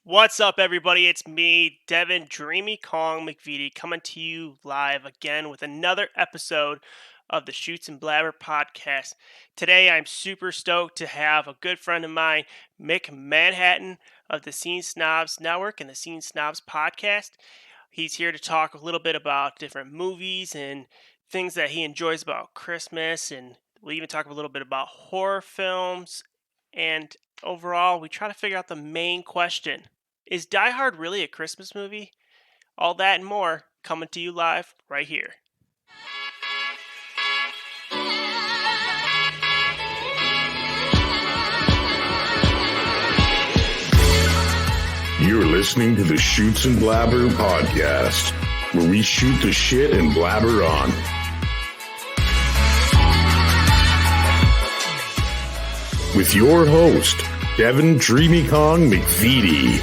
What's up, everybody? It's me, Devon Dreamy Kong McVitie, coming to you live again with another episode of the Shoots and Blabber podcast. Today, I'm super stoked to have a good friend of mine, Mick Manhattan of the Snobs Network and the Snobs podcast. He's here to talk a little bit about different movies and things that he enjoys about Christmas, and we'll even talk a little bit about horror films. And overall, we try to figure out the main question: is Die Hard really a Christmas movie? All that and more coming to you live right here. You're listening to the Shoots and Blabber podcast, where we shoot the shit and blabber on. With your host, Devon Dreamy Kong McVitie.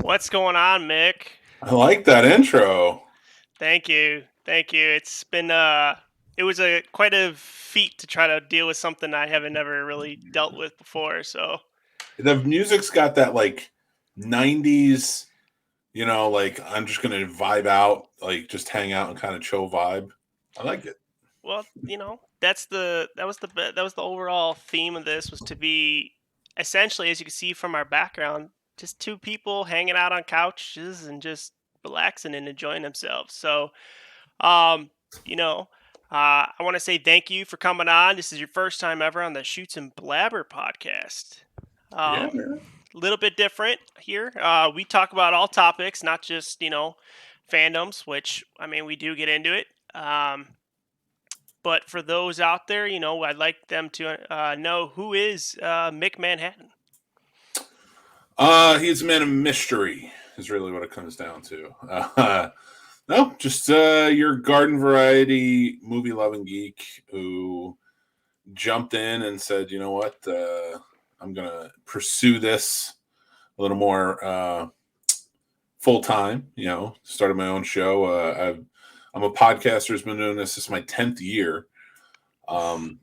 What's going on, Mick? I like that intro. Thank you. It's been it was quite a feat to try to deal with something I haven't ever really dealt with before. So The music's got that like 90s, like I'm just gonna vibe out, like just hang out and kind of chill vibe. I like it. well, that was the overall theme of this, was to be essentially, as you can see from our background, just two people hanging out on couches and just relaxing and enjoying themselves. So, um, you know, I want to say thank you for coming on. This is your first time ever on the Shoots and Blabber podcast. Yeah, A man. little bit different here. We talk about all topics, not just fandoms, which I mean we do get into it. But for those out there, I'd like them to know, who is Mick Manhattan. He's a man of mystery, is really what it comes down to. No, just your garden variety movie loving geek who jumped in and said, you know what, I'm gonna pursue this a little more full time. Started my own show. I'm a podcaster who's been doing this. This is my 10th year. And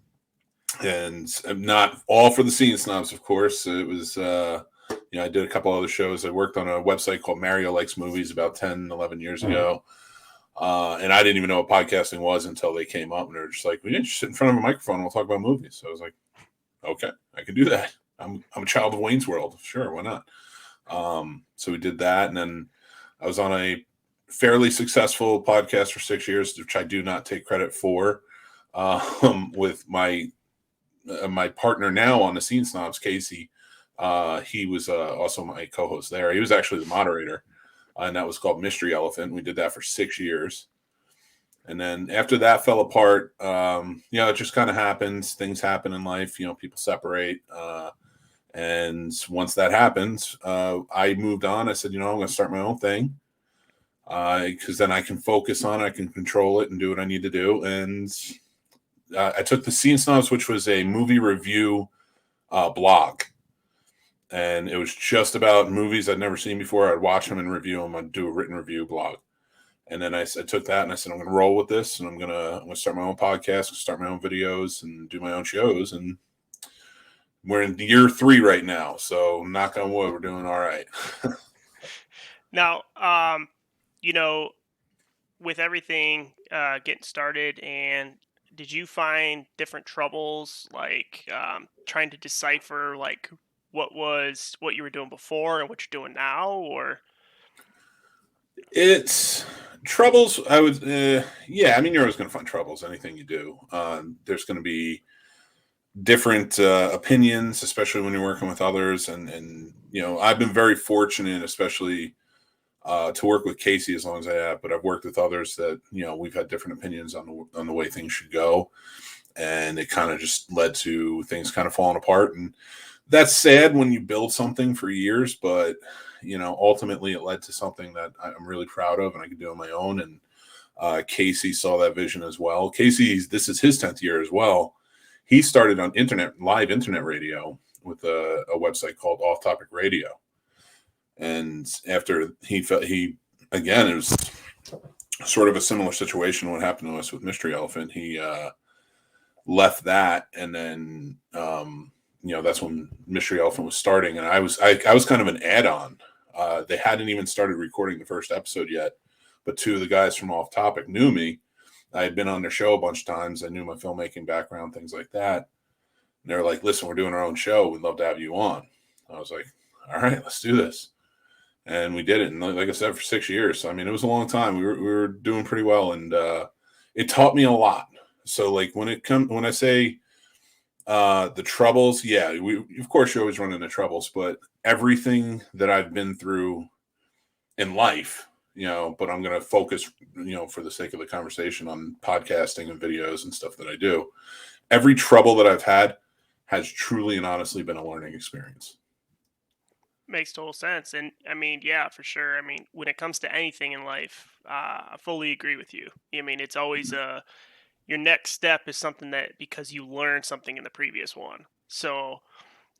I'm not all for the Scene Snobs, of course. It was, I did a couple other shows. I worked on a website called Mario Likes Movies about 10, 11 years ago. And I didn't even know what podcasting was until they came up and they were just like, we didn't just sit in front of a microphone and we'll talk about movies. So I was like, okay, I can do that. I'm a child of Wayne's World. Sure, why not? So we did that. And then I was on a fairly successful podcast for 6 years, which I do not take credit for, with my partner now on the Scene Snobs, Casey. He was also my co-host there. He was actually the moderator, and that was called Mystery Elephant. We did that for 6 years. And then after that fell apart, it just kind of happens. Things happen in life. People separate. And once that happens, I moved on. I said, I'm going to start my own thing. Because then I can focus on it, I can control it and do what I need to do. And I took the Scene Snobs, which was a movie review blog. And it was just about movies I'd never seen before. I'd watch them and review them. I'd do a written review blog. And then I took that and I said, I'm going to roll with this. And I'm going to start my own podcast, start my own videos and do my own shows. And we're in year 3 right now. So knock on wood, we're doing all right. Now, with everything getting started, and did you find different troubles, like trying to decipher like what you were doing before and what you're doing now, or? It's troubles. I would, yeah. I mean, you're always going to find troubles. Anything you do, there's going to be different opinions, especially when you're working with others. And I've been very fortunate, especially to work with Casey as long as I have. But I've worked with others that we've had different opinions on the way things should go, and it kind of just led to things kind of falling apart. And that's sad when you build something for years, but ultimately it led to something that I'm really proud of and I can do on my own. And Casey saw that vision as well. This is his 10th year as well. He started on live internet radio with a website called Off Topic Radio. And after he again, it was sort of a similar situation. What happened to us with Mystery Elephant? He left that, and then that's when Mystery Elephant was starting, and I was kind of an add-on. They hadn't even started recording the first episode yet, but two of the guys from Off Topic knew me. I had been on their show a bunch of times. I knew my filmmaking background, things like that. And they were like, "Listen, we're doing our own show. We'd love to have you on." I was like, "All right, let's do this." And we did it. And like I said, for 6 years. So, I mean, it was a long time. We were doing pretty well, and it taught me a lot. So, like when I say the troubles, yeah, we of course you always run into troubles, but everything that I've been through in life, but I'm going to focus, for the sake of the conversation, on podcasting and videos and stuff that I do. Every trouble that I've had has truly and honestly been a learning experience. Makes total sense. And I mean, yeah, for sure. I mean, when it comes to anything in life, I fully agree with you. I mean, it's always your next step is something that because you learned something in the previous one. So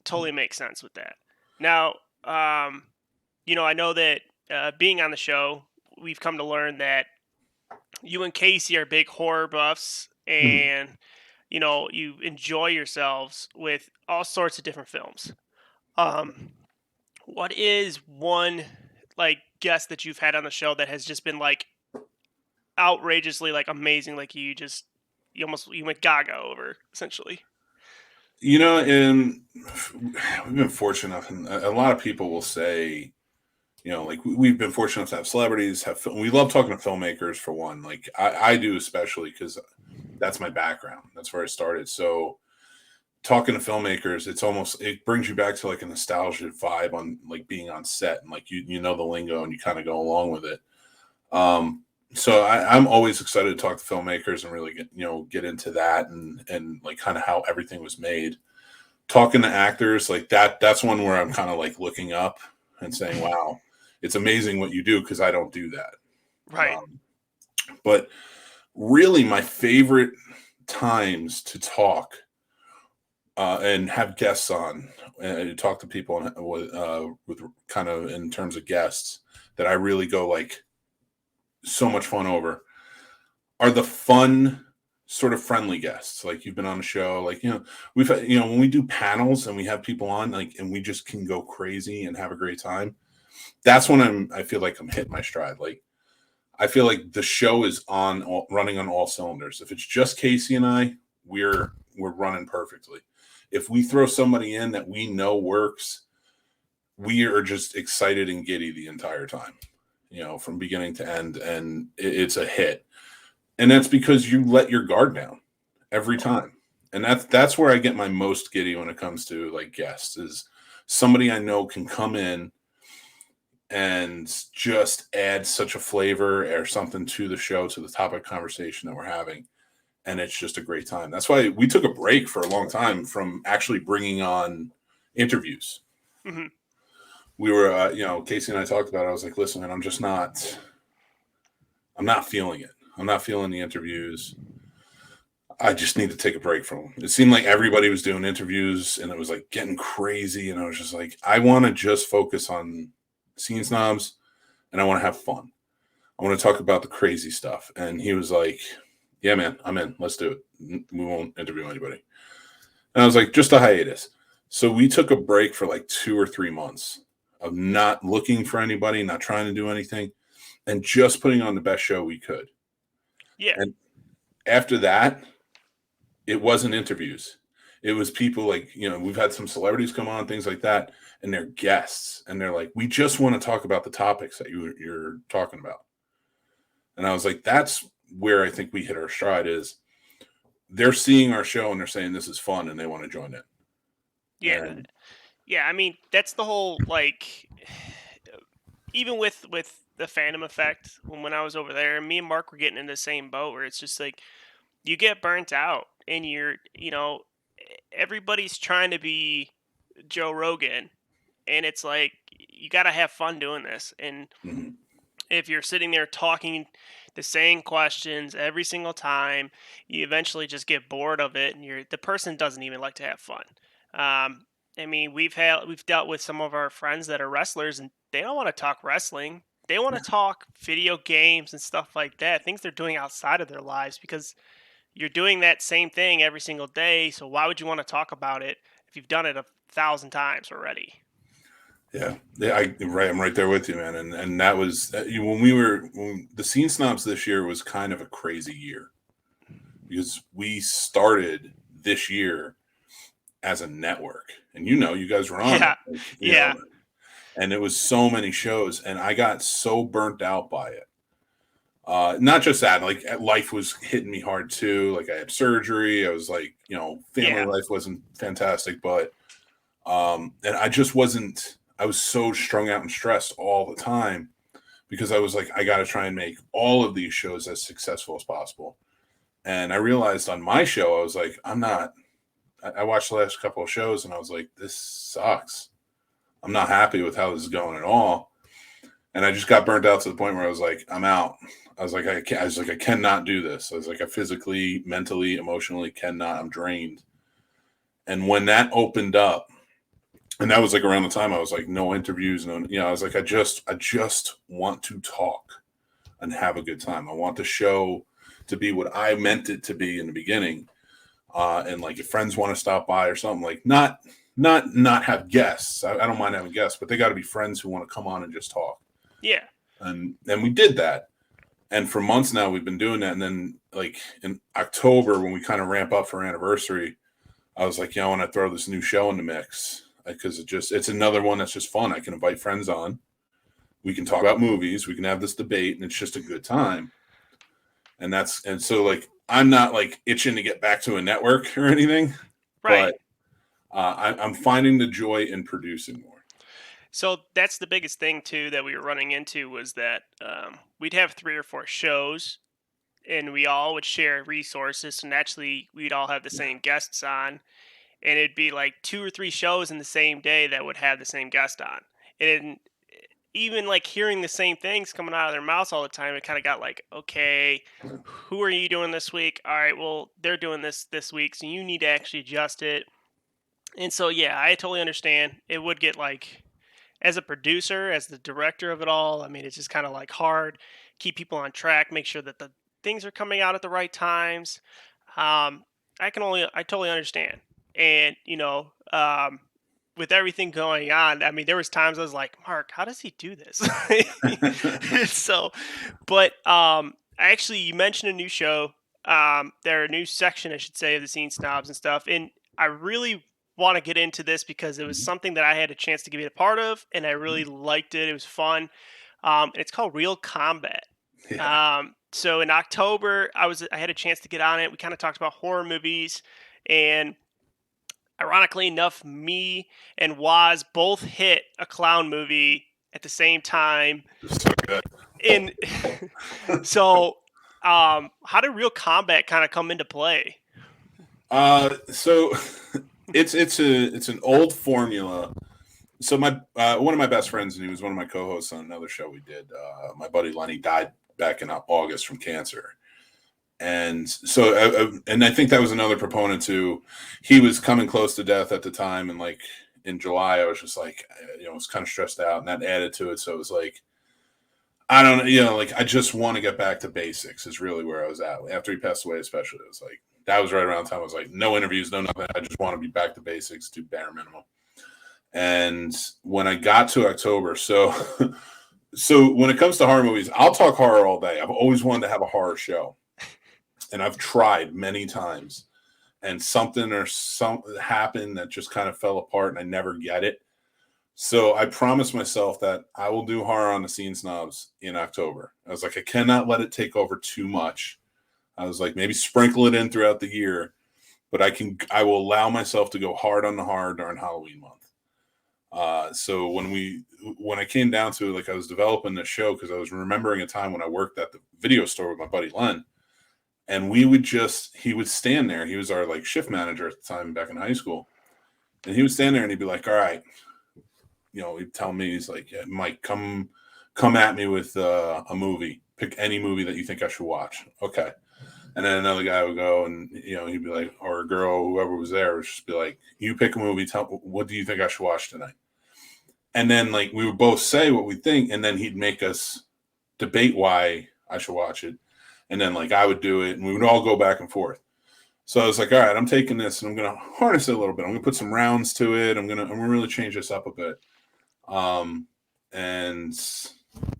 totally makes sense with that. Now, I know that being on the show, we've come to learn that you and Casey are big horror buffs, Mhm. and you enjoy yourselves with all sorts of different films. Um, what is one like guest that you've had on the show that has just been like outrageously like amazing, like you went gaga over essentially? And we've been fortunate enough, and a lot of people will say, like we've been fortunate enough to have celebrities, we love talking to filmmakers for one. Like I do, especially because that's my background. That's where I started. So talking to filmmakers, it brings you back to like a nostalgia vibe on like being on set, and like you know the lingo and you kind of go along with it. So I'm always excited to talk to filmmakers and really get into that and like kind of how everything was made. Talking to actors like that's one where I'm kind of like looking up and saying, "Wow, it's amazing what you do," because I don't do that. Right. But really, my favorite times to talk and have guests on and talk to people with kind of in terms of guests that I really go like so much fun over are the fun sort of friendly guests. Like you've been on the show, like we've had, when we do panels and we have people on like and we just can go crazy and have a great time. That's when I feel like I'm hitting my stride. Like I feel like the show is running on all cylinders. If it's just Casey and I, we're running perfectly. If we throw somebody in that we know works, we are just excited and giddy the entire time, from beginning to end, and it's a hit. And that's because you let your guard down every time. And that's where I get my most giddy when it comes to like guests is somebody I know can come in and just add such a flavor or something to the show, to the topic conversation that we're having. And it's just a great time. That's why we took a break for a long time from actually bringing on interviews. Hmm. We were, Casey and I talked about it. I was like, listen, man, I'm not feeling it. I'm not feeling the interviews. I just need to take a break from them. It seemed like everybody was doing interviews and it was like getting crazy. And I was just like, I want to just focus on Scene Snobs and I want to have fun. I want to talk about the crazy stuff. And he was like, yeah, man, I'm in. Let's do it. We won't interview anybody. And I was like, just a hiatus. So we took a break for like 2 or 3 months of not looking for anybody, not trying to do anything, and just putting on the best show we could. Yeah. And after that, it wasn't interviews. It was people like, we've had some celebrities come on, things like that, and they're guests. And they're like, we just want to talk about the topics that you're talking about. And I was like, that's where I think we hit our stride is they're seeing our show and they're saying this is fun and they want to join it. Yeah. And Yeah. I mean, that's the whole like even with the Phantom effect when I was over there, me and Mark were getting in the same boat where it's just like you get burnt out and everybody's trying to be Joe Rogan, and it's like you got to have fun doing this. And mhm. if you're sitting there talking the same questions every single time, you eventually just get bored of it, and the person doesn't even like to have fun. I mean, we've dealt with some of our friends that are wrestlers, and they don't want to talk wrestling. They want to talk video games and stuff like that, things they're doing outside of their lives because you're doing that same thing every single day. So why would you want to talk about it if you've done it 1,000 times already? Yeah, yeah, I'm right there with you, man. And that was when the Scene Snobs this year was kind of a crazy year because we started this year as a network, and you guys were on it, Yeah, yeah, and it was so many shows, and I got so burnt out by it. Not just that, like life was hitting me hard too. Like I had surgery. I was like, family yeah, life wasn't fantastic, but and I just wasn't. I was so strung out and stressed all the time because I was like, I got to try and make all of these shows as successful as possible. And I realized on my show, I was like, I'm not. I watched the last couple of shows and I was like, this sucks. I'm not happy with how this is going at all. And I just got burnt out to the point where I was like, I'm out. I cannot do this. I was like, I physically, mentally, emotionally cannot. I'm drained. And when that opened up, and that was like around the time I was like, no interviews, no, I was like, I just want to talk and have a good time. I want the show to be what I meant it to be in the beginning. And like if friends want to stop by or something, like not have guests. I don't mind having guests, but they got to be friends who want to come on and just talk. yeah. And we did that. And for months now we've been doing that. And then like in October when we kind of ramp up for anniversary, I was like, I want to throw this new show in the mix because it's another one that's just fun. I can invite friends on. We can talk about movies. We can have this debate, and it's just a good time. And so like I'm not like itching to get back to a network or anything, Right. but I'm finding the joy in producing more. So that's the biggest thing too that we were running into was that we'd have 3 or 4 shows, and we all would share resources. And naturally, we'd all have the Yeah. same guests on, and it'd be like 2 or 3 shows in the same day that would have the same guest on. And even like hearing the same things coming out of their mouths all the time, it kind of got like, okay, who are you doing this week? All right, well, they're doing this week, so you need to actually adjust it. And so, yeah, I totally understand. It would get like, as a producer, as the director of it all, I mean, it's just kind of like hard keep people on track, make sure that the things are coming out at the right times. Um, I totally understand. And with everything going on, I mean, there was times I was like, Mark, how does he do this? So, but actually, you mentioned a new show, there a new section, I should say, of the Scene Snobs and stuff, and I really want to get into this because it was something that I had a chance to be a part of, and I really liked it. It was fun. And it's called Real Combat. Yeah. So in October, I had a chance to get on it. We kind of talked about horror movies, and ironically enough, me and Waz both hit a clown movie at the same time. So good. And so, how did Real Combat kind of come into play? So it's an old formula. So my one of my best friends, and he was one of my co-hosts on another show we did. My buddy Lenny died back in August from cancer, and so and I think that was another proponent too. He was coming close to death at the time, and like in July, I was just like, I was kind of stressed out, and that added to it. So it was like, I don't know, like I just want to get back to basics is really where I was at after he passed away. Especially, it was like that was right around the time I was like, no interviews, no nothing. I just want to be back to basics, do bare minimum. And when I got to October, so so when it comes to horror movies, I'll talk horror all day. I've always wanted to have a horror show, and I've tried many times, and something or some happened that just kind of fell apart, and I never get it. So I promised myself that I will do horror on the Scene Snobs in October. I was like, I cannot let it take over too much. I was like, maybe sprinkle it in throughout the year, but I will allow myself to go hard on the horror during Halloween month. So when I came down to it, like I was developing this show because I was remembering a time when I worked at the video store with my buddy Len, and he would stand there. He was our like shift manager at the time back in high school, and he would stand there and he'd be like, "All right," he'd tell me, he's like, "Yeah, Mike, come at me with a movie. Pick any movie that you think I should watch." Okay. And then another guy would go, and he'd be like, or a girl, whoever was there, would just be like, "You pick a movie. Tell what do you think I should watch tonight?" And then like we would both say what we think, and then he'd make us debate why I should watch it, and then like I would do it, and we would all go back and forth. So I was like, all right, I'm taking this, and I'm gonna harness it a little bit. I'm gonna put some rounds to it. I'm gonna really change this up a bit. And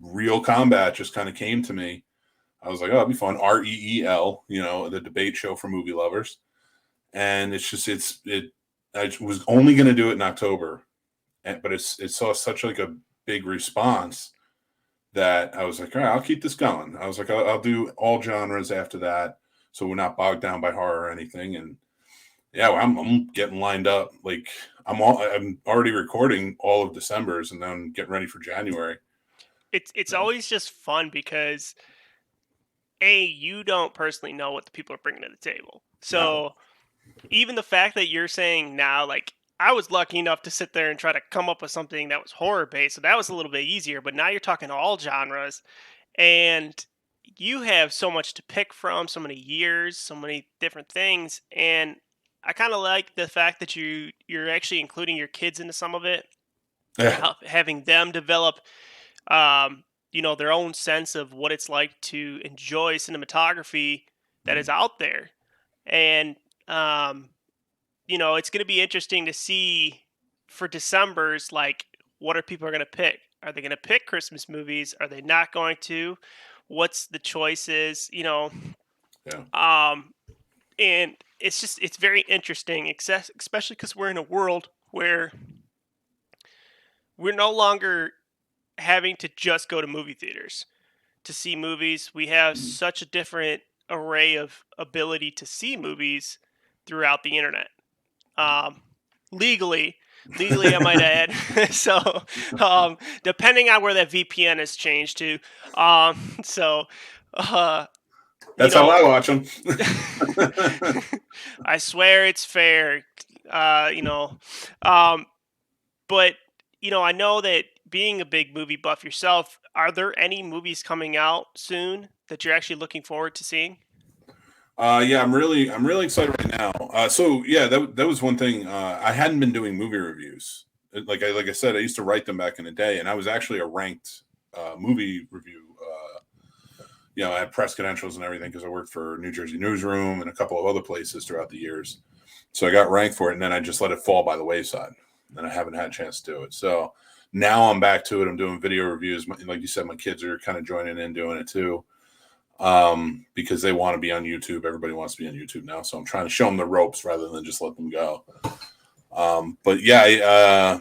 Real Combat just kind of came to me. I was like, oh, it'd be fun. REEL, the debate show for movie lovers. And it's just I was only going to do it in October, but it saw such like a big response that I was like, all right, I'll keep this going. I was like, I'll do all genres after that, so we're not bogged down by horror or anything. And yeah, I'm getting lined up. Like I'm already recording all of December's, and then getting ready for January. It's always just fun because you don't personally know what the people are bringing to the table. So even the fact that you're saying now, like, I was lucky enough to sit there and try to come up with something that was horror based, so that was a little bit easier. But now you're talking all genres, and you have so much to pick from, so many years, so many different things, and I kind of like the fact that you're actually including your kids into some of it, Yeah. having them develop their own sense of what it's like to enjoy cinematography that is out there. And it's going to be interesting to see for December's, like, what are people going to pick? Are they going to pick Christmas movies? Are they not going to? What's the choices? Yeah. And it's very interesting, especially because we're in a world where we're no longer having to just go to movie theaters to see movies. We have such a different array of ability to see movies throughout the internet. Legally, I might add. So, depending on where that VPN is changed to, so, That's how I watch them. I swear it's fair. But I know that being a big movie buff yourself, are there any movies coming out soon that you're actually looking forward to seeing? Yeah, I'm really excited right now. So yeah, that was one thing. I hadn't been doing movie reviews. Like I said, I used to write them back in the day, and I was actually a ranked movie review. I had press credentials and everything because I worked for New Jersey Newsroom and a couple of other places throughout the years. So I got ranked for it, and then I just let it fall by the wayside, and I haven't had a chance to do it. So now I'm back to it. I'm doing video reviews. Like you said, my kids are kind of joining in doing it too. Because they want to be on YouTube. Everybody wants to be on YouTube now. So I'm trying to show them the ropes rather than just let them go. But yeah,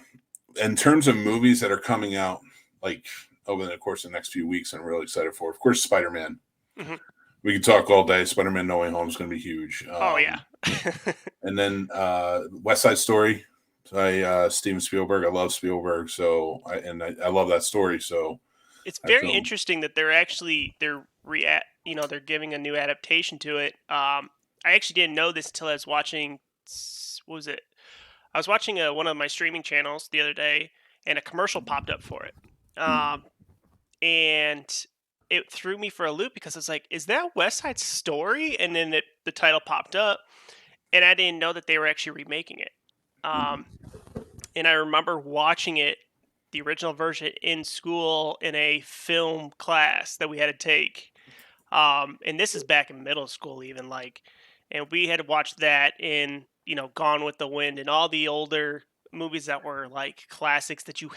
in terms of movies that are coming out, like over the course of the next few weeks, I'm really excited for. Of course, Spider-Man. Mm-hmm. We could talk all day. Spider-Man No Way Home is going to be huge. Oh, yeah. And then West Side Story by Steven Spielberg. I love Spielberg. So I love that story. So it's very interesting that they're giving a new adaptation to it. I actually didn't know this until I was watching. What was it? I was watching one of my streaming channels the other day, and a commercial popped up for it. And it threw me for a loop because I was like, "Is that West Side Story?" And then the title popped up, and I didn't know that they were actually remaking it. And I remember watching it, the original version, in school in a film class that we had to take. And this is back in middle school, even, like, and we had to watch that in, Gone with the Wind and all the older movies that were like classics that you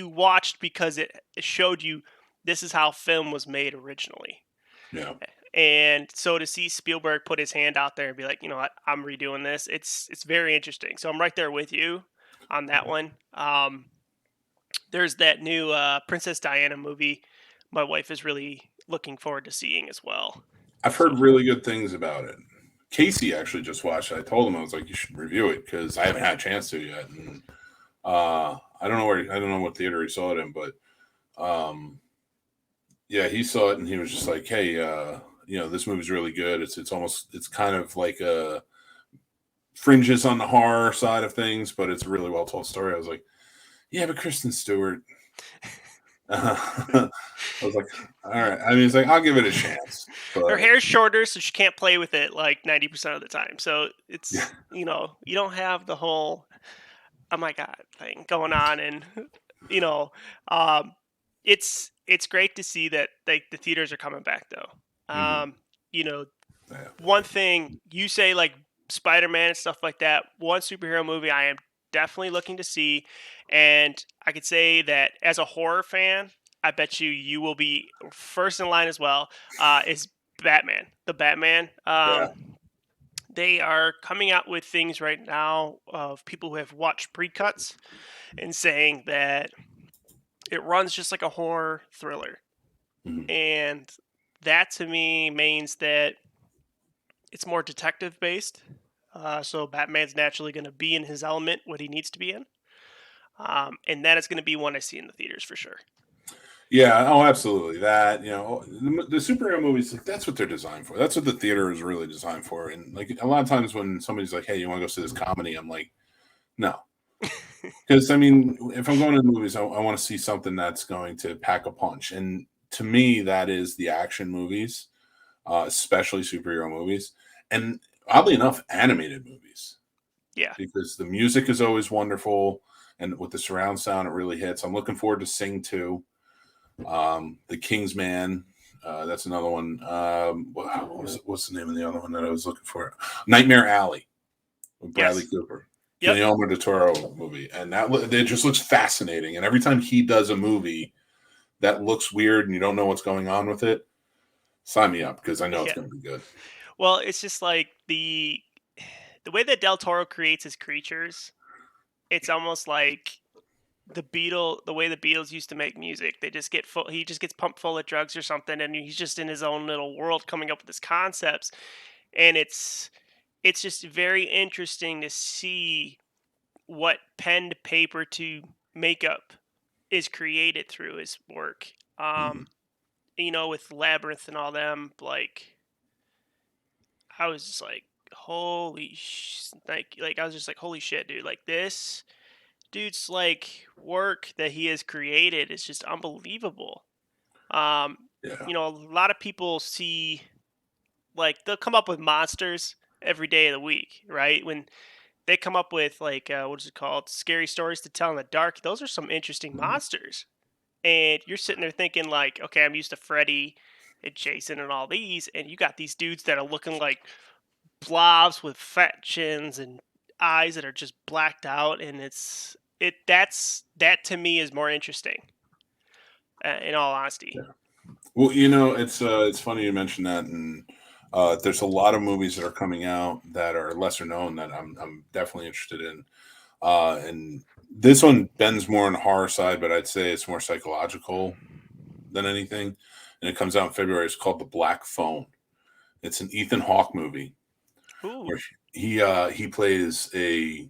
watched because it showed you this is how film was made originally. Yeah. And so to see Spielberg put his hand out there and be like, you know what, I'm redoing this. It's very interesting. So I'm right there with you on that one. There's that new Princess Diana movie my wife is really looking forward to seeing as well. I've heard really good things about it. Casey actually just watched it. I told him, I was like, you should review it because I haven't had a chance to yet. And I don't know what theater he saw it in, but yeah, he saw it and he was just like, hey, this movie's really good. It's kind of like a fringes on the horror side of things, but it's a really well told story. I was like, yeah, but Kristen Stewart. I was like, all right. I mean, it's like I'll give it a chance, Her but hair's shorter, so she can't play with it like 90% of the time. So yeah. it's, you don't have the whole oh my god thing going on, and you know, um, it's great to see that like the theaters are coming back though. Hmm. You know, Yeah. one thing you say like Spider-Man and stuff like that, one superhero movie I am definitely looking to see, and I could say that as a horror fan, I bet you will be first in line as well. Is Batman, the Batman? Yeah. They are coming out with things right now of people who have watched pre-cuts and saying that it runs just like a horror thriller, Hmm. and that to me means that it's more detective based. So Batman's naturally going to be in his element, what he needs to be in, and that is going to be one I see in the theaters for sure. Yeah. Oh, absolutely. That the superhero movies, like that's what they're designed for. That's what the theater is really designed for. And like a lot of times when somebody's like, "Hey, you want to go see this comedy?" I'm like, "No," because I mean, if I'm going to the movies, I want to see something that's going to pack a punch. And to me, that is the action movies, especially superhero movies, and oddly enough, animated movies Yeah. because the music is always wonderful, and with the surround sound, it really hits. I'm looking forward to Sing 2. The King's Man. That's another one. What's the name of the other one that I was looking for? Nightmare Alley with Bradley Yes. Cooper. Yep. Guillermo del Toro movie, and that it just looks fascinating. And every time he does a movie that looks weird and you don't know what's going on with it, sign me up because I know it's Yeah. going to be good. Well, it's just like the way that Del Toro creates his creatures. It's almost like the way the Beatles used to make music. They just get full. He just gets pumped full of drugs or something, and he's just in his own little world, coming up with his concepts. And it's just very interesting to see what pen to paper to makeup is created through his work. Mhm. With Labyrinth and all them, like I was just like, like I was just like, holy shit, dude! Like this dude's like work that he has created is just unbelievable. Um, Yeah. a lot of people see like they'll come up with monsters every day of the week, right? When they come up with like what is it called? Scary stories to tell in the dark. Those are some interesting Mhm. monsters. And you're sitting there thinking like, okay, I'm used to Freddy and Jason and all these, and you got these dudes that are looking like blobs with fat chins and eyes that are just blacked out, and that to me is more interesting. In all honesty. Well, it's funny you mentioned that, and there's a lot of movies that are coming out that are lesser known that I'm definitely interested in. And this one bends more on the horror side, but I'd say it's more psychological than anything. And it comes out in February. It's called The Black Phone. It's an Ethan Hawke movie Ooh. where he plays a.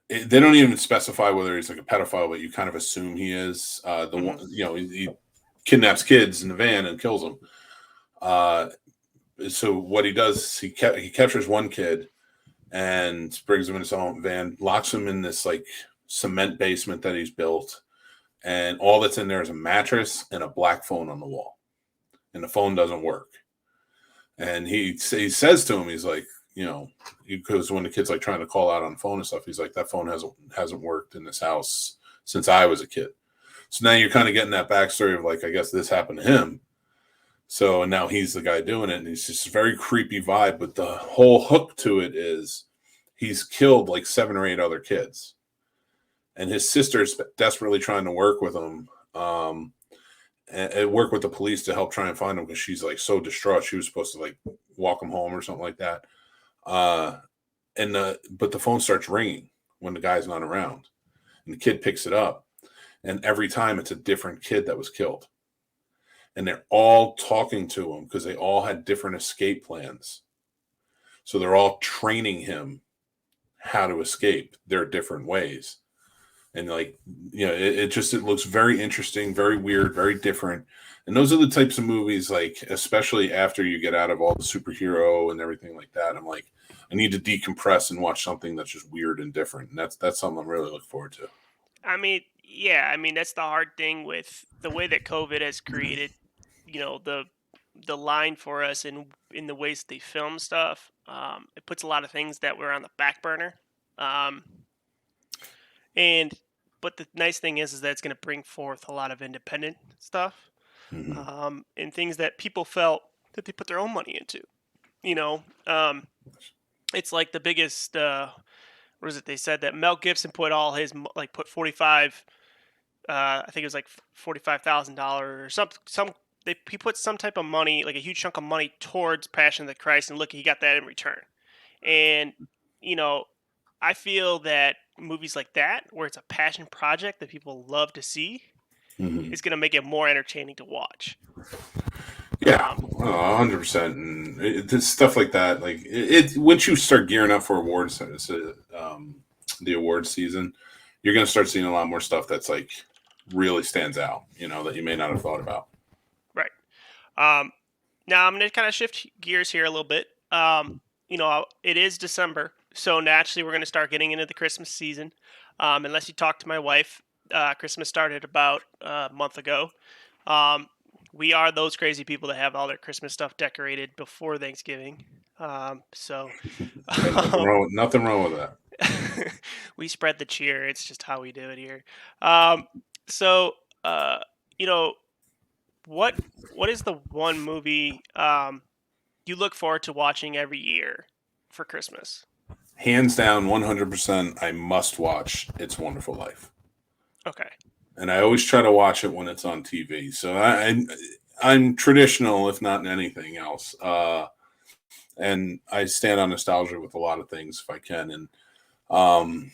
They don't even specify whether he's like a pedophile, but you kind of assume he is. The one, Hmm. he kidnaps kids in the van and kills them. Uh, so what he does is he captures one kid and brings him in his own van, locks him in this like cement basement that he's built, and all that's in there is a mattress and a black phone on the wall, and the phone doesn't work. And he says to him, he's like, because when the kid's like trying to call out on the phone and stuff, he's like, that phone hasn't worked in this house since I was a kid. So now you're kind of getting that backstory of like, I guess this happened to him. So and now he's the guy doing it, and he's just a very creepy vibe. But the whole hook to it is he's killed like 7 or 8 other kids, and his sister's desperately trying to work with him, and work with the police to help try and find him because she's like so distraught. She was supposed to like walk him home or something like that. Uh, but the phone starts ringing when the guy's not around, and the kid picks it up, and every time it's a different kid that was killed, and they're all talking to him because they all had different escape plans. So they're all training him how to escape their different ways. And like, it looks very interesting, very weird, very different. And those are the types of movies, like, especially after you get out of all the superhero and everything like that. I'm like, I need to decompress and watch something that's just weird and different. And that's something I'm really looking forward to. I mean, Yeah, I mean that's the hard thing with the way that COVID has created, the line for us in the ways they film stuff. It puts a lot of things that were on the back burner. Um, and but the nice thing is that it's going to bring forth a lot of independent stuff, Mhm. and things that people felt that they put their own money into. You know, it's like the biggest. What is it? They said that Mel Gibson put all his put 45. I think it was like $45,000 or some. He put some type of money, like a huge chunk of money, towards Passion of the Christ, and look, he got that in return. And you know, I feel that movies like that, where it's a passion project that people love to see, Mhm. is going to make it more entertaining to watch. Yeah, Um, 100%. And it's stuff like that. Like once you start gearing up for awards, the award season, you're going to start seeing a lot more stuff that's like really stands out. That you may not have thought about. right. Um, Now I'm going to kind of shift gears here a little bit. It is December, so naturally we're going to start getting into the Christmas season. Unless you talk to my wife, Christmas started about a month ago. Um, we are those crazy people that have all their Christmas stuff decorated before Thanksgiving. So Hey, nothing wrong with that. we spread the cheer. It's just how we do it here. Um, so, uh, you know, what what is the one movie you look forward to watching every year for Christmas? Hands down, 100%. I must watch It's Wonderful Life, Okay. and I always try to watch it when it's on TV. So I'm traditional, if not anything else. And I stand on nostalgia with a lot of things if I can. And um,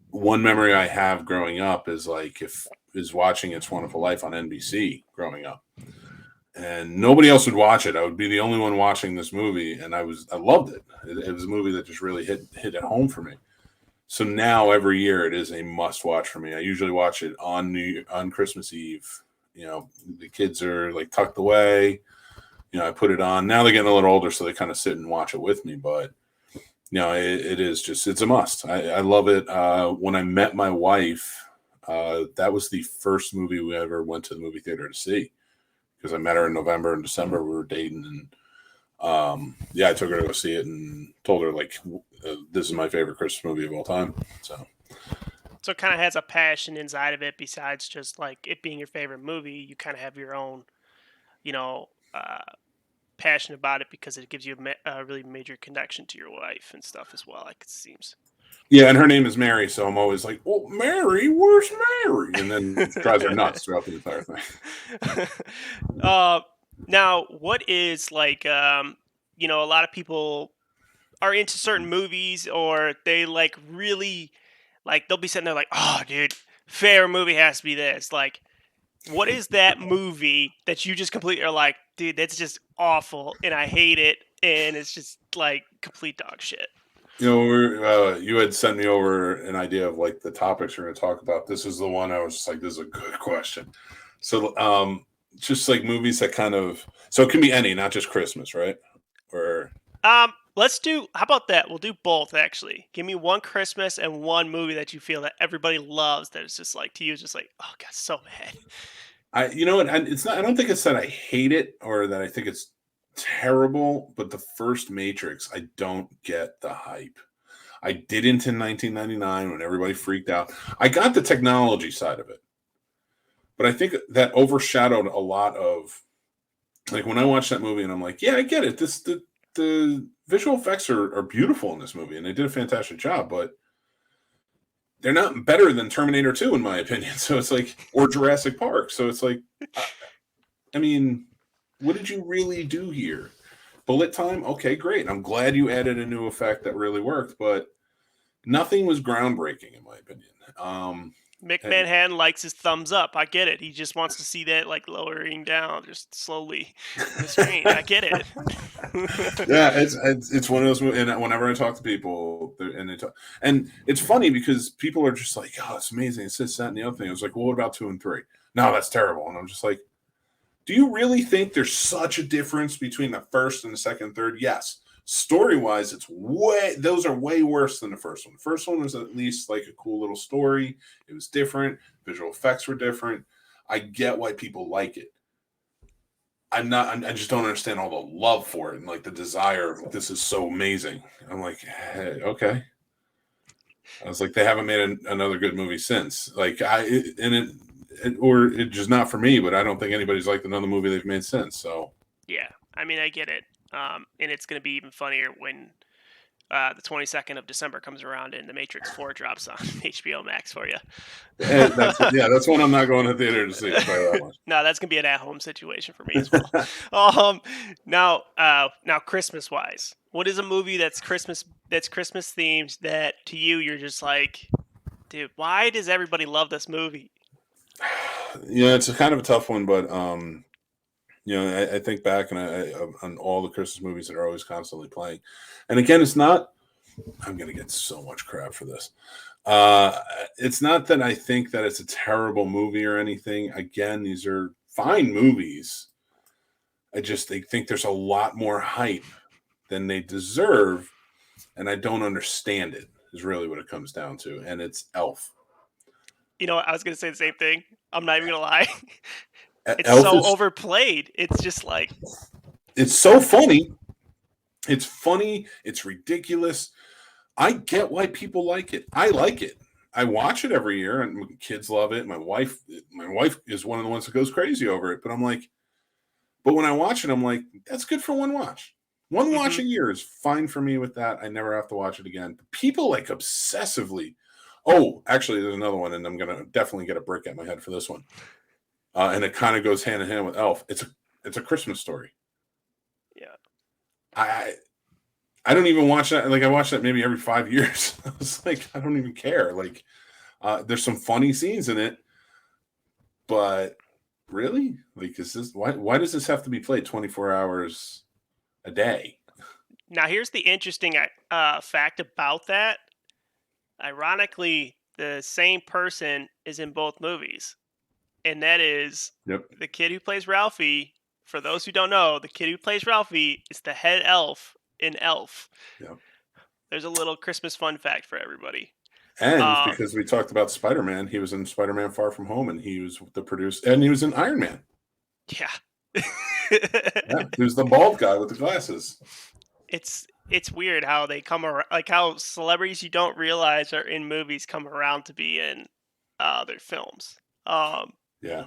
one memory I have growing up is watching It's Wonderful Life on NBC growing up, and nobody else would watch it. I would be the only one watching this movie, and I loved it. It was a movie that just really hit at home for me. So now every year it is a must watch for me. I usually watch it on Christmas Eve. The kids are like tucked away. I put it on. Now they're getting a little older, so they kind of sit and watch it with me. But it is it's a must. I love it. When I met my wife, that was the first movie we ever went to the movie theater to see, because I met her in November and December. We were dating, and I took her to go see it and told her this is my favorite Christmas movie of all time. So it kind of has a passion inside of it besides just like it being your favorite movie. You kind of have your own, you know, uh, passion about it because it gives you a really major connection to your wife and stuff as well. Like it seems. Yeah, and her name is Mary, so I'm always like, "Oh, Mary, where's Mary?" And then it drives her nuts throughout the entire thing. uh, Now, what is a lot of people are into certain movies or they like really like they'll be sitting there like, oh, dude, favorite movie has to be this. Like, what is that movie that you just completely are like, dude, that's just awful and I hate it and it's just like complete dog shit. You had sent me over an idea of like the topics you're going to talk about. This is the one I was just like, "This is a good question." So, just like movies that so it can be any, not just Christmas, right? Or Let's do. How about that? We'll do both. Actually, give me one Christmas and one movie that you feel that everybody loves. That it's just like to you, it's just like, oh god, so bad. you know what? It's not. I don't think it's that I hate it or that I think it's terrible. But the first Matrix, I don't get the hype. I didn't in 1999 when everybody freaked out. I got the technology side of it, but I think that overshadowed a lot of like when I watched that movie and I'm like, yeah, I get it. The visual effects are beautiful in this movie and they did a fantastic job, but they're not better than Terminator 2 in my opinion. So it's like, or Jurassic Park. So it's like, I mean, what did you really do here? Bullet time? Okay, great. I'm glad you added a new effect that really worked, but nothing was groundbreaking in my opinion. Mick And Manhattan likes his thumbs up. I get it. He just wants to see that like lowering down just slowly in the screen. I get it. yeah, it's one of those. And whenever I talk to people, and it's funny because people are just like, "Oh, it's amazing." It's this, that, and the other thing. I was like, "Well, what about 2 and 3?" No, that's terrible. And I'm just like, "Do you really think there's such a difference between the first and the second and third?" Yes. Story-wise, those are way worse than the first one. The first one was at least like a cool little story. It was different. Visual effects were different. I get why people like it. I just don't understand all the love for it and like the desire of this is so amazing. I'm like, hey, okay. I was like, they haven't made another good movie since. Like, it's just not for me. But I don't think anybody's liked another movie they've made since. So Yeah, I mean, I get it. And it's going to be even funnier when the 22nd of December comes around and The Matrix 4 drops on HBO Max for you. That's one I'm not going to the theater to see. No, that's gonna be an at-home situation for me as well. Now Christmas-wise, what is a movie that's Christmas themed that to you you're just like, dude, why does everybody love this movie? Yeah, it's a kind of a tough one, but I think back on all the Christmas movies that are always constantly playing, and again, it's not. I'm gonna get so much crap for this. It's not that I think that it's a terrible movie or anything. Again, these are fine movies. I think there's a lot more hype than they deserve, and I don't understand it. Is really what it comes down to, and it's Elf. You know, I was gonna say the same thing. I'm not even gonna lie. It's Elf so is overplayed. It's just like it's so funny. It's funny. It's ridiculous. I get why people like it. I like it. I watch it every year, and kids love it. My wife is one of the ones that goes crazy over it. But I'm like, but when I watch it, I'm like, that's good for one watch. One watch a year is fine for me with that. I never have to watch it again. But people like obsessively. Oh, actually, there's another one, and I'm gonna definitely get a brick at my head for this one. And it kind of goes hand in hand with Elf. It's a Christmas story. Yeah. I don't even watch that. Like I watch that maybe every 5 years. I was like, I don't even care. Like, there's some funny scenes in it, but really, like, is this why does this have to be played 24 hours a day? Now, here's the interesting fact about that. Ironically, the same person is in both movies, and that is the kid who plays Ralphie. For those who don't know, the kid who plays Ralphie is the head elf in Elf. Yep. There's a little Christmas fun fact for everybody. And because we talked about Spider-Man, he was in Spider-Man Far From Home, and he was the producer, and he was in Iron Man. Yeah. Yeah, he was the bald guy with the glasses. It's weird how they come around, like how celebrities you don't realize are in movies come around to be in their films. Yeah.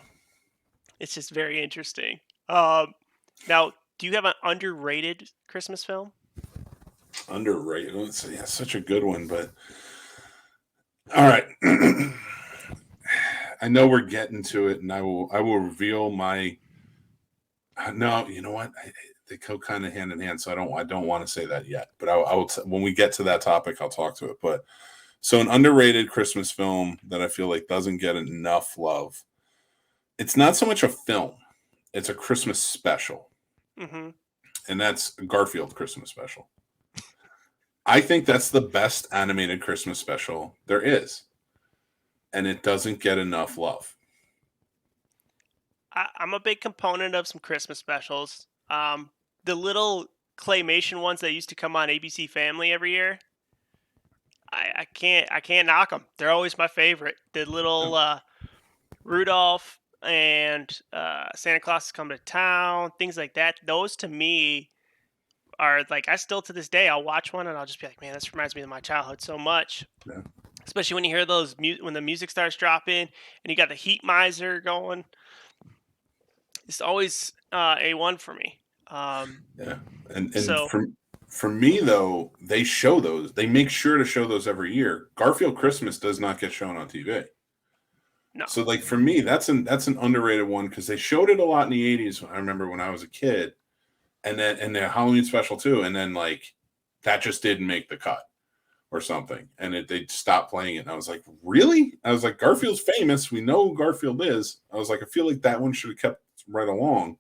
It's just very interesting. Now, do you have an underrated Christmas film? Underrated. Yeah, such a good one, but all right. I know we're getting to it, and I will reveal my. No, you know what? They go kind of hand in hand, so I don't want to say that yet. But I will when we get to that topic, I'll talk to it. But so an underrated Christmas film that I feel like doesn't get enough love. It's not so much a film; it's a Christmas special, and that's Garfield Christmas Special. I think that's the best animated Christmas special there is, and it doesn't get enough love. I'm a big component of some Christmas specials. The little claymation ones that used to come on ABC Family every year. I can't knock them. They're always my favorite. The little Rudolph and Santa Claus is coming to town, things like that. Those to me are like, I still to this day I'll watch one and I'll just be like, man, this reminds me of my childhood so much. Yeah. Especially when you hear those when the music starts dropping and you got the Heat Miser going. It's always A1 for me. Yeah, and so, for me though, they show those. They make sure to show those every year. Garfield Christmas does not get shown on TV. No. So like for me, that's an underrated one because they showed it a lot in the 80s. I remember when I was a kid, and then and their Halloween special too, and then like that just didn't make the cut or something, and they stopped playing it. And I was like, really? I was like, Garfield's famous. We know who Garfield is. I was like, I feel like that one should have kept right along.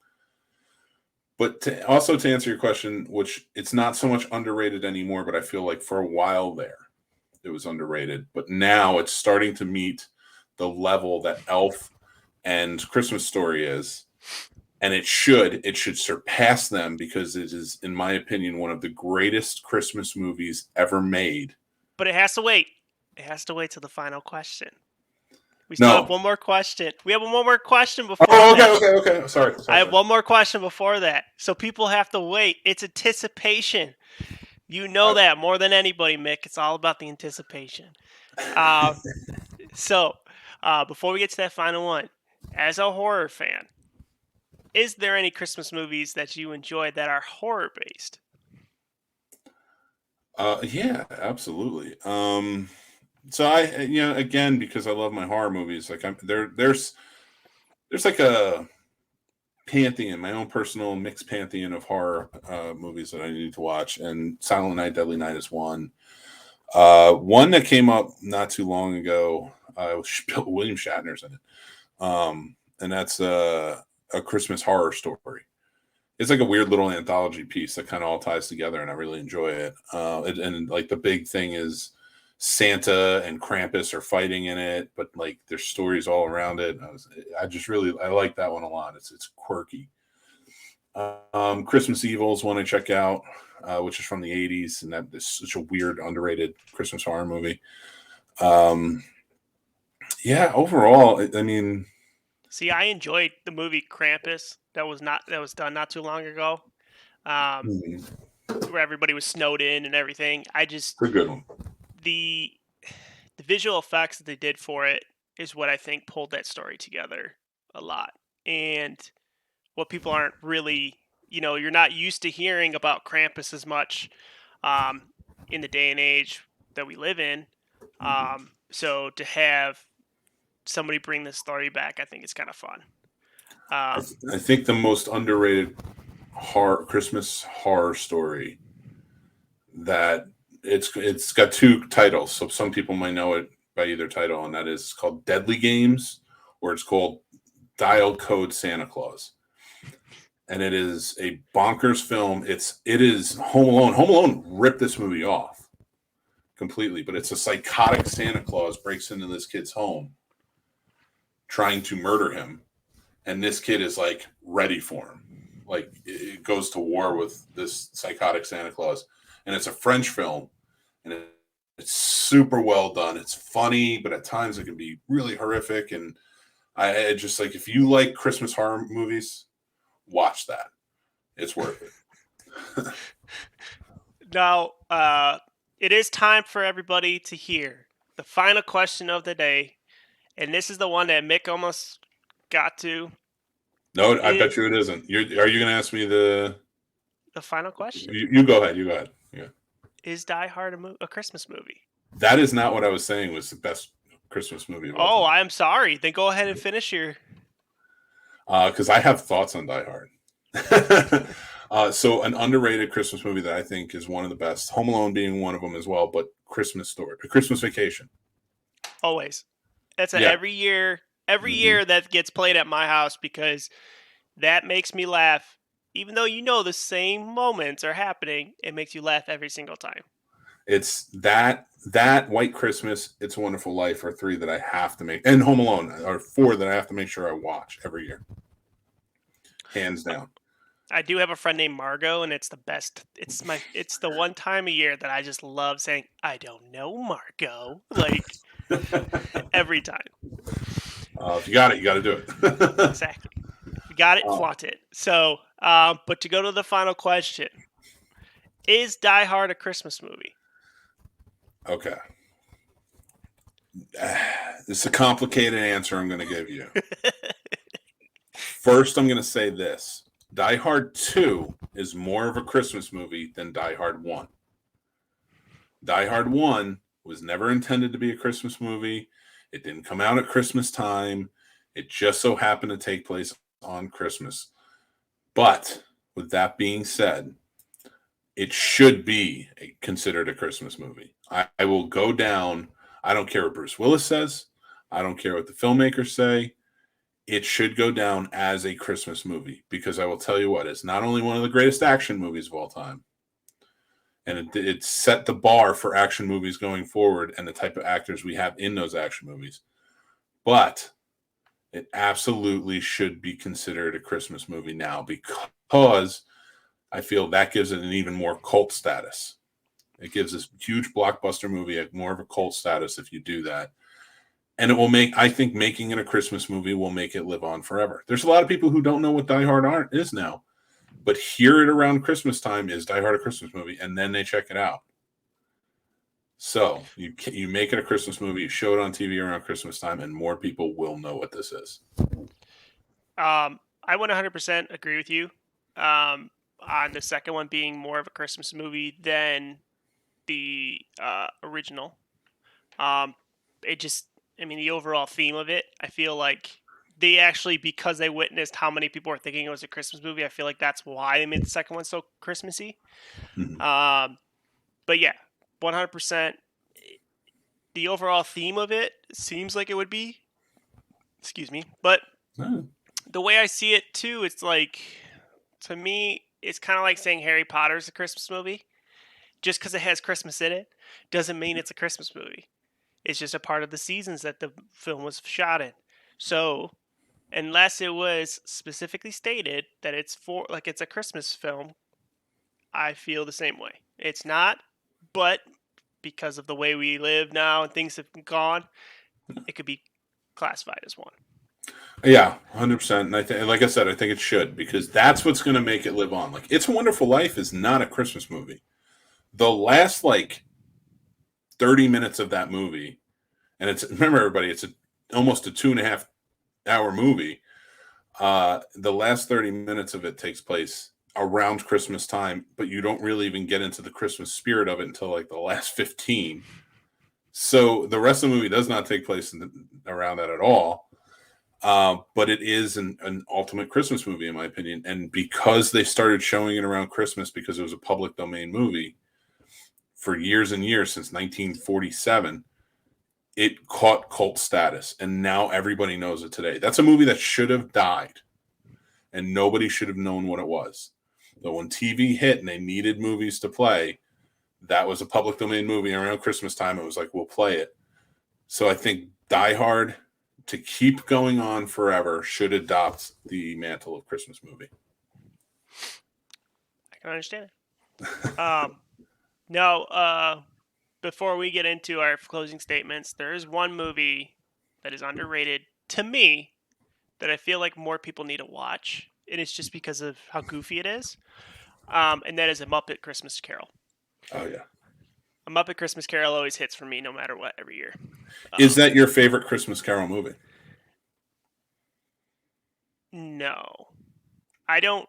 But to answer your question, which it's not so much underrated anymore, but I feel like for a while there, it was underrated. But now it's starting to meet the level that Elf and Christmas Story is. and it should surpass them because it is, in my opinion, one of the greatest Christmas movies ever made. But it has to wait. It has to wait till the final question. We still have No. one more question. We have one more question before Oh, that. okay. Sorry. I have one more question before that. So people have to wait. It's anticipation. You know that more than anybody, Mick. It's all about the anticipation. So before we get to that final one, as a horror fan, is there any Christmas movies that you enjoy that are horror based? Yeah, absolutely. So I, again, because I love my horror movies, like there's like a pantheon, my own personal mixed pantheon of horror movies that I need to watch, and Silent Night, Deadly Night is one. One that came up not too long ago, William Shatner's in it, and that's a Christmas horror story. It's like a weird little anthology piece that kind of all ties together, and I really enjoy it. And like the big thing is Santa and Krampus are fighting in it, but like there's stories all around it. I like that one a lot. It's quirky. Christmas Evil is one I check out, which is from the '80s, and that is such a weird, underrated Christmas horror movie. Yeah, overall, I mean, See, I enjoyed the movie Krampus that was done not too long ago, where everybody was snowed in and everything. it's a good one. The the visual effects that they did for it is what I think pulled that story together a lot. And what people aren't really, you're not used to hearing about Krampus as much in the day and age that we live in. So to have somebody bring this story back, I think it's kind of fun. I think the most underrated Christmas horror story that it's got two titles, so some people might know it by either title, and that is it's called Deadly Games, or it's called Dial Code Santa Claus. And it is a bonkers film. It is Home Alone. Home Alone ripped this movie off completely, but it's a psychotic Santa Claus breaks into this kid's home trying to murder him, and this kid is like ready for him. Like it goes to war with this psychotic Santa Claus, and it's a French film, and it's super well done. It's funny, but at times it can be really horrific. And I just like, if you like Christmas horror movies, watch that. It's worth it. Now, it is time for everybody to hear the final question of the day, and this is the one that Mick almost got to. No, I bet you it isn't. Are you going to ask me the final question? You go ahead. You go ahead. Yeah. Is Die Hard a Christmas movie? That is not what I was saying was the best Christmas movie of all time. I'm sorry. Then go ahead and finish your. Because I have thoughts on Die Hard. So an underrated Christmas movie that I think is one of the best, Home Alone being one of them as well, but Christmas Vacation. Always. That's every year that gets played at my house, because that makes me laugh. Even though the same moments are happening, it makes you laugh every single time. It's that White Christmas, It's a Wonderful Life are three that I have to make, and Home Alone are four that I have to make sure I watch every year. Hands down. I do have a friend named Margot, and it's the best. It's the one time a year that I just love saying, "I don't know, Margot," like every time. If you got it, you got to do it. Exactly. If you got it, flaunt it. So, but to go to the final question, is Die Hard a Christmas movie? Okay. This is a complicated answer I'm going to give you. First, I'm going to say this. Die Hard 2 is more of a Christmas movie than Die Hard 1. Die Hard 1 was never intended to be a Christmas movie. It didn't come out at Christmas time. It just so happened to take place on Christmas. But with that being said, it should be considered a Christmas movie. I will go down. I don't care what Bruce Willis says. I don't care what the filmmakers say. It should go down as a Christmas movie, because I will tell you what, it's not only one of the greatest action movies of all time, and it set the bar for action movies going forward and the type of actors we have in those action movies, but It absolutely should be considered a Christmas movie now because I feel that gives it an even more cult status. It gives this huge blockbuster movie more of a cult status if you do that. And it will I think making it a Christmas movie will make it live on forever. There's a lot of people who don't know what Die Hard is now, but hear it around Christmas time is Die Hard a Christmas movie, and then they check it out. So you make it a Christmas movie, you show it on TV around Christmas time, and more people will know what this is. I 100% agree with you on the second one being more of a Christmas movie than the original. The overall theme of it, I feel like they actually, because they witnessed how many people were thinking it was a Christmas movie, I feel like that's why they made the second one so Christmassy. Mm-hmm. But yeah, 100%. The overall theme of it seems like it would be. Excuse me. But the way I see it too, it's like, to me, it's kind of like saying Harry Potter's a Christmas movie. Just because it has Christmas in it doesn't mean it's a Christmas movie. It's just a part of the seasons that the film was shot in. So, unless it was specifically stated that it's a Christmas film, I feel the same way. It's not, but because of the way we live now and things have gone, it could be classified as one. Yeah, 100%. And I think, like I said, I think it should, because that's what's going to make it live on. Like, It's a Wonderful Life is not a Christmas movie. The last 30 minutes of that movie, and remember everybody, it's almost a 2.5 hour movie. The last 30 minutes of it takes place around Christmas time, but you don't really even get into the Christmas spirit of it until the last 15. So the rest of the movie does not take place around that at all. But it is an ultimate Christmas movie, in my opinion. And because they started showing it around Christmas, because it was a public domain movie for years and years, since 1947, it caught cult status. And now everybody knows it today. That's a movie that should have died. And nobody should have known what it was. But when TV hit and they needed movies to play, that was a public domain movie around Christmas time. It was like, we'll play it. So I think Die Hard, to keep going on forever, should adopt the mantle of Christmas movie. I can understand it. Now, before we get into our closing statements, there is one movie that is underrated to me that I feel like more people need to watch, and it's just because of how goofy it is. And that is A Muppet Christmas Carol. Oh, yeah. A Muppet Christmas Carol always hits for me no matter what every year. Is that your favorite Christmas Carol movie? No. I don't.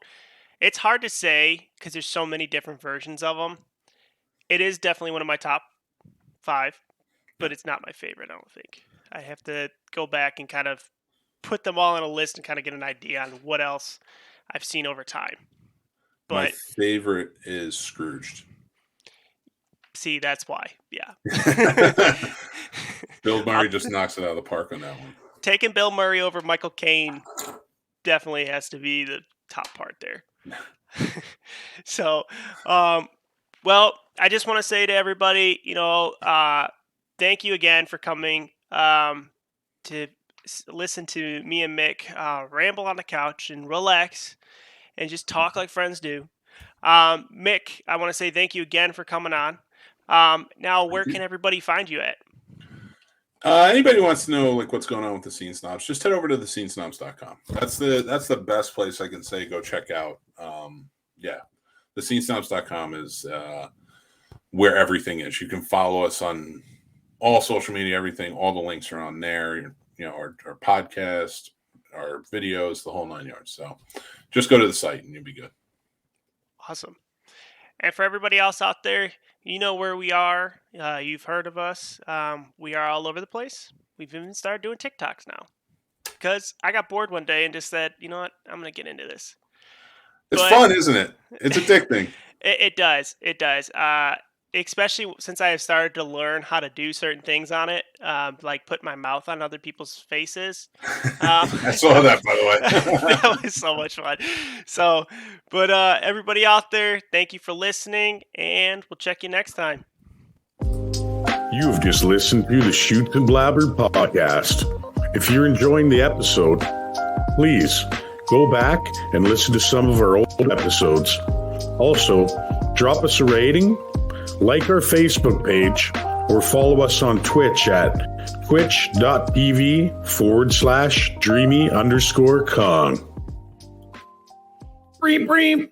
It's hard to say because there's so many different versions of them. It is definitely one of my top 5, but it's not my favorite, I don't think. I have to go back and kind of put them all on a list and kind of get an idea on what else I've seen over time. But my favorite is Scrooged. See, that's why. Yeah. Bill Murray just knocks it out of the park on that one. Taking Bill Murray over Michael Caine definitely has to be the top part there. So, well, I just want to say to everybody, thank you again for coming to listen to me and Mick ramble on the couch and relax and just talk like friends do. Mick, I want to say thank you again for coming on. Now, where can everybody find you at? Anybody who wants to know what's going on with the Scene Snobs, just head over to thescenesnobs.com. That's the best place I can say go check out. Thescenesnobs.com is where everything is. You can follow us on all social media, everything. All the links are on there. Our podcast, our videos, the whole 9 yards. So just go to the site and you'll be good. Awesome. And for everybody else out there, you know where we are. You've heard of us. We are all over the place. We've even started doing TikToks now. Because I got bored one day and just said, you know what? I'm going to get into this. It's fun, isn't it? It's addicting. It does. It does. Especially since I have started to learn how to do certain things on it, like put my mouth on other people's faces. I saw that, by the way. That was so much fun. So, but everybody out there, thank you for listening, and we'll check you next time. You've just listened to the Shoots and Blabber podcast. If you're enjoying the episode, please go back and listen to some of our old episodes. Also, drop us a rating, like our Facebook page, or follow us on Twitch at twitch.tv/dreamy_Kong. Bream, bream.